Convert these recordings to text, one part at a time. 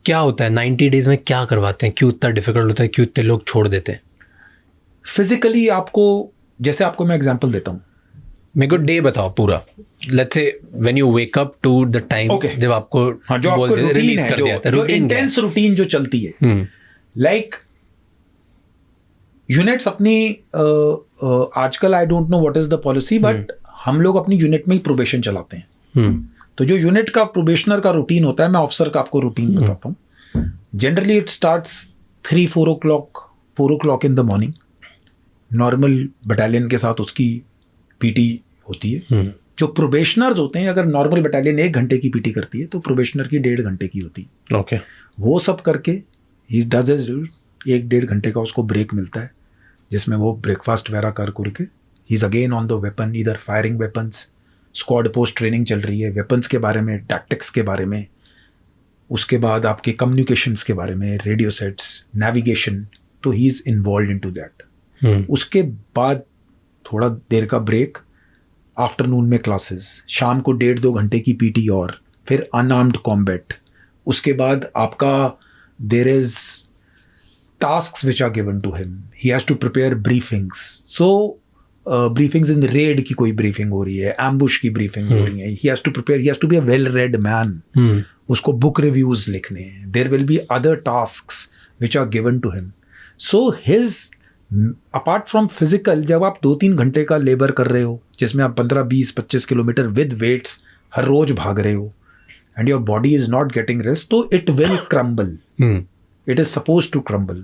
क्या होता है 90 डेज में, क्या करवाते हैं, क्यों इतना डिफिकल्ट होता है, क्यों इतने लोग छोड़ देते हैं? फिजिकली आपको, जैसे आपको मैं एग्जांपल देता हूँ, मेरे को डे बताओ पूरा, let's say when you wake up to the time जब आपको जो आपको रिलीज कर दिया था, जो इंटेंस रूटीन जो चलती है, लाइक यूनिट्स अपनी आजकल I don't know what is the policy, but हम लोग अपनी यूनिट में ही प्रोबेशन चलाते हैं। तो जो यूनिट का प्रोबेशनर का रूटीन होता है, मैं ऑफिसर का आपको रूटीन बताता हूँ। Generally it starts 3-4 o'clock in the morning. Normal battalion के साथ उसकी पीटी होती है। जो प्रोबेशनर्स होते हैं, अगर नॉर्मल बटालियन 1 घंटे की पीटी करती है तो प्रोबेशनर की 1.5 घंटे की होती है। ओके, वो सब करके ही डज 1-1.5 घंटे का उसको ब्रेक मिलता है, जिसमें वो ब्रेकफास्ट वगैरह करके he is again on the weapon, इधर firing weapons, squad post training चल रही है, वेपन्स के बारे में, टैक्टिक्स के बारे में, उसके बाद आपके कम्युनिकेशंस के बारे में, रेडियो सेट्स, नेविगेशन, तो he is involve into that. उसके बाद थोड़ा देर का ब्रेक, आफ्टरनून में क्लासेस, शाम को 1.5-2 घंटे की पीटी, और फिर अनआर्म्ड कॉम्बैट। उसके बाद आपका there is tasks which are given to him. He has to prepare briefings. So briefings in the raid की कोई briefing हो रही है, ambush की briefing हो रही है. He has to prepare. He has to be a well-read man. उसको book reviews लिखने हैं. There will be other tasks which are given to him. So his apart from physical, जब आप 2-3 घंटे का लेबर कर रहे हो, जिसमें आप 15-20-25 किलोमीटर with weights हर रोज भाग रहे हो, and your body is not getting rest, तो it will crumble. It is supposed to crumble,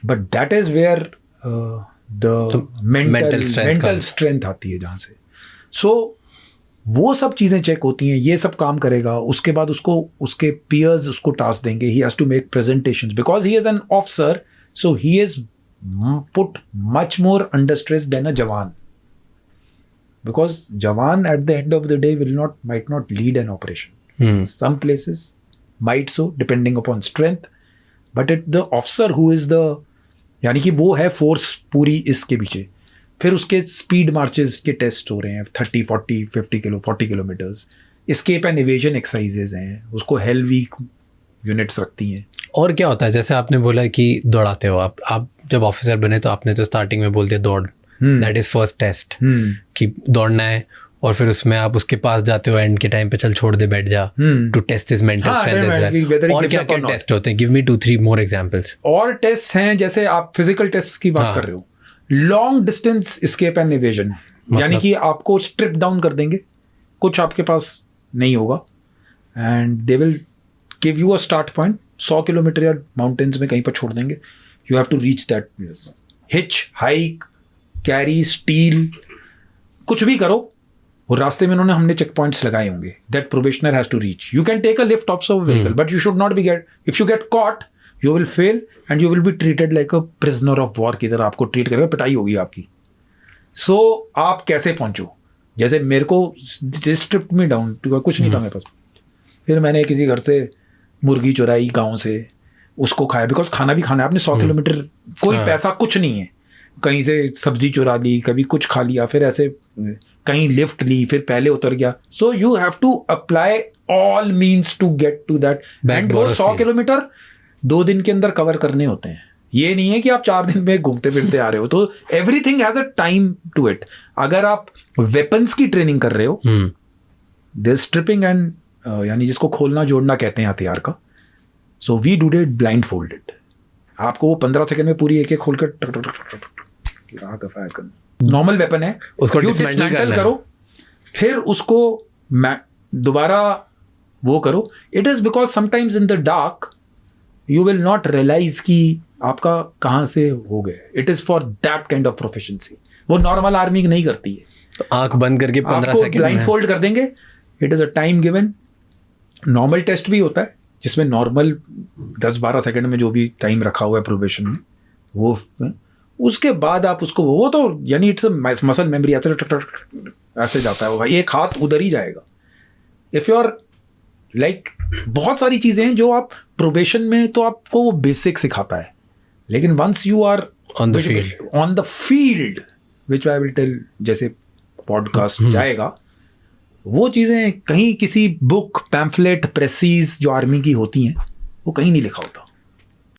but that is where the mental strength आती है, जहाँ से। So वो सब चीज़ें चेक होती हैं, ये सब काम करेगा। उसके बाद उसको उसके peers उसको टास्क देंगे, he has to make presentations because he is an officer, so he is put much more under stress than a jawan, because jawan at the end of the day might not lead an operation. Some places might so, depending upon strength, but the officer who is the, यानी कि वो है force पूरी इसके पीछे। फिर उसके speed marches के टेस्ट हो रहे हैं, 30, 40, 40 kilometres. Escape and evasion exercises हैं, उसको हेल वीक यूनिट्स रखती हैं। और क्या होता है, जैसे आपने बोला कि दौड़ाते हो आप जब ऑफिसर बने तो आपने तो स्टार्टिंग में बोल दिया दौड़, दैट इज फर्स्ट टेस्ट कि दौड़ना है, और फिर उसमें आप उसके पास जाते हो एंड के टाइम पे, चल छोड़ दे बैठ जा, to test his mental strength as well. और क्या क्या टेस्ट होते हैं? Give me 2-3 more examples. और टेस्ट हैं, जैसे आप फिजिकल टेस्ट की बात कर रहे हो, long distance escape and evasion, यानी कि आपको स्ट्रिप डाउन कर देंगे, कुछ आपके पास नहीं होगा, and they will give you a start point, 100 kilometre या माउंटेन्स में कहीं पर छोड़ देंगे। You have to reach that, hitch, hike, carry, steal, कुछ भी करो, और रास्ते में हमने चेक पॉइंट्स लगाए होंगे that probationer has to reach. You can take a lift of some vehicle, but you should not be get, if you get caught you will fail and you will be treated like a prisoner of war की तरह, आपको treat करेगा, पिटाई होगी आपकी। सो आप कैसे पहुंचो? जैसे मेरे को स्ट्रिप्ट में डाउन, कुछ नहीं था मेरे पास, फिर मैंने किसी घर से मुर्गी चुराई गाँव से, उसको खाया, बिकॉज खाना भी खाना है आपने, 100 किलोमीटर, कोई पैसा कुछ नहीं है, कहीं से सब्जी चुरा ली, कभी कुछ खा लिया, फिर ऐसे कहीं लिफ्ट ली, फिर पहले उतर गया। So you have to apply all means to get to that, and वो 100 किलोमीटर 2 दिन के अंदर कवर करने होते हैं। ये नहीं है कि आप 4 दिन में घूमते फिरते आ रहे हो, तो everything has a time to it. अगर आप वेपन्स की ट्रेनिंग कर रहे हो, दिस स्ट्रिपिंग एंड यानी जिसको खोलना जोड़ना कहते हैं हथियार का, so we do it blindfolded. आपको वो 15 सेकंड में पूरी एक खोलकर नॉर्मल वेपन है, उसको डिसमेंटल करो, फिर उसको दोबारा वो करो। It is because sometimes in the dark you will not realise कि आपका कहाँ से हो गए। It is for that kind of proficiency, वो नॉर्मल आर्मी नहीं करती है। तो आंख बंद करके 15 सेकंड ब्लाइंड फोल्ड कर देंगे। It is a time given. Normal test भी होता है जिसमें नॉर्मल 10-12 सेकंड में जो भी टाइम रखा हुआ है प्रोबेशन में, वो उसके बाद आप उसको, वो तो यानी इट्स मसल मेमोरी, ऐसे जाता है वो, एक हाथ उधर ही जाएगा। इफ यू आर लाइक, बहुत सारी चीजें हैं जो आप प्रोबेशन में तो आपको वो बेसिक सिखाता है, लेकिन once you are on the field which I will tell, जैसे पॉडकास्ट जाएगा, वो चीज़ें कहीं किसी बुक पैम्फलेट प्रेसीज जो आर्मी की होती हैं वो कहीं नहीं लिखा होता।